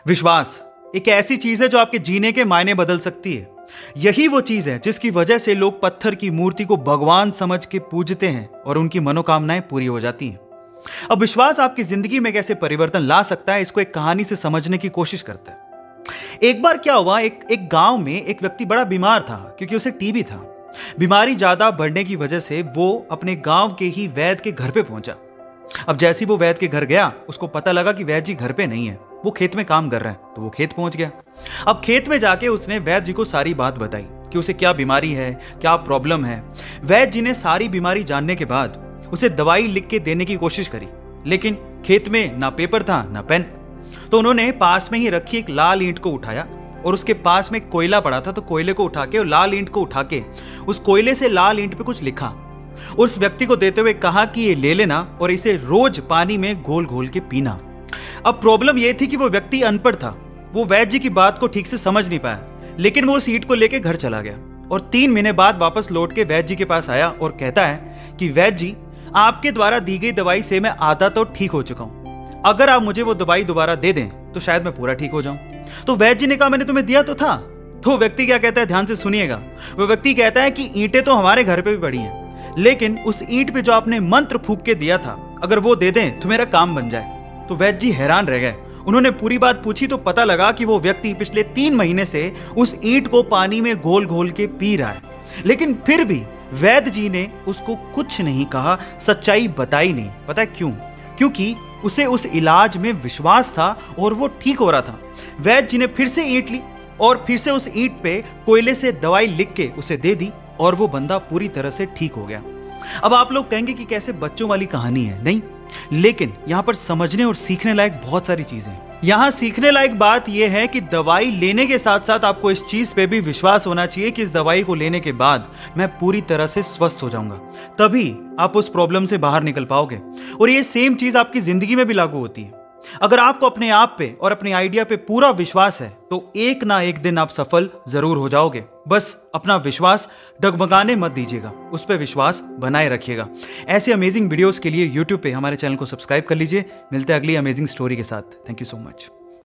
विश्वास एक ऐसी चीज है जो आपके जीने के मायने बदल सकती है। यही वो चीज है जिसकी वजह से लोग पत्थर की मूर्ति को भगवान समझ के पूजते हैं और उनकी मनोकामनाएं पूरी हो जाती हैं। अब विश्वास आपकी जिंदगी में कैसे परिवर्तन ला सकता है, इसको एक कहानी से समझने की कोशिश करते हैं। एक बार क्या हुआ, एक गांव में एक व्यक्ति बड़ा बीमार था क्योंकि उसे टीबी था। बीमारी ज्यादा बढ़ने की वजह से वो अपने गांव के ही वैद्य के घर पे पहुंचा। अब जैसे ही वो वैद्य के घर गया, उसको पता लगा कि वैद्य जी घर पे नहीं है, वो खेत में काम कर रहे हैं। तो वो खेत पहुंच गया। अब खेत में जाके उसने वैद्य जी को सारी बात बताई कि उसे क्या बीमारी है, क्या प्रॉब्लम है। वैद्य जी ने सारी बीमारी जानने के बाद उसे दवाई लिख के देने की कोशिश करी, लेकिन खेत में ना पेपर था ना पेन। तो उन्होंने पास में ही रखी एक लाल ईंट को उठाया और उसके पास में कोयला पड़ा था, तो कोयले को उठा के और लाल ईंट को उठा के उस कोयले से लाल ईंट पे कुछ लिखा। उस व्यक्ति को देते हुए कहा कि ये ले लेना और इसे रोज पानी में घोल घोल के पीना। अब प्रॉब्लम यह थी कि वो व्यक्ति अनपढ़ था, वो वैद्य जी की बात को ठीक से समझ नहीं पाया, लेकिन वो उस ईंट को लेके घर चला गया और 3 महीने बाद वापस लौट के वैद्य जी के पास आया और कहता है कि वैद्य जी, आपके द्वारा दी गई दवाई से मैं आधा तो ठीक हो चुका हूं। अगर आप मुझे वो दवाई दोबारा दे दें तो शायद मैं पूरा ठीक हो जाऊं। तो वैद्य जी ने कहा, मैंने तुम्हें दिया तो था। तो व्यक्ति क्या कहता है, ध्यान से सुनिएगा। वो व्यक्ति कहता है कि ईंटें तो हमारे घर पे भी पड़ी हैं, लेकिन उस ईंट पे जो आपने मंत्र फूंक के दिया था, अगर वो दे दें तो मेरा काम बन जाए। तो वैद्य जी हैरान रह गए। उन्होंने पूरी बात पूछी तो पता लगा कि वो व्यक्ति पिछले 3 महीने से उस ईंट को पानी में घोल घोल के पी रहा है, लेकिन फिर भी वैद्य जी ने उसको कुछ नहीं कहा, सच्चाई बताई नहीं। पता है क्यों? क्योंकि उसे उस इलाज में विश्वास था और वो ठीक हो रहा था। वैद्य जी ने फिर से ईंट ली और फिर से उस ईंट पे कोयले से दवाई लिख के उसे दे दी और वो बंदा पूरी तरह से ठीक हो गया। अब आप लोग कहेंगे कि कैसे बच्चों वाली कहानी है, नहीं, लेकिन यहां पर समझने और सीखने लायक बहुत सारी चीजें हैं। यहां सीखने लायक बात यह है कि दवाई लेने के साथ साथ आपको इस चीज पे भी विश्वास होना चाहिए कि इस दवाई को लेने के बाद मैं पूरी तरह से स्वस्थ हो जाऊंगा, तभी आप उस प्रॉब्लम से बाहर निकल पाओगे। और ये सेम चीज आपकी जिंदगी में भी लागू होती है। अगर आपको अपने आप पे और अपने आइडिया पे पूरा विश्वास है तो एक ना एक दिन आप सफल जरूर हो जाओगे। बस अपना विश्वास डगमगाने मत दीजिएगा, उस पर विश्वास बनाए रखिएगा। ऐसे अमेजिंग वीडियोस के लिए YouTube पे हमारे चैनल को सब्सक्राइब कर लीजिए। मिलते हैं अगली अमेजिंग स्टोरी के साथ। Thank you so much.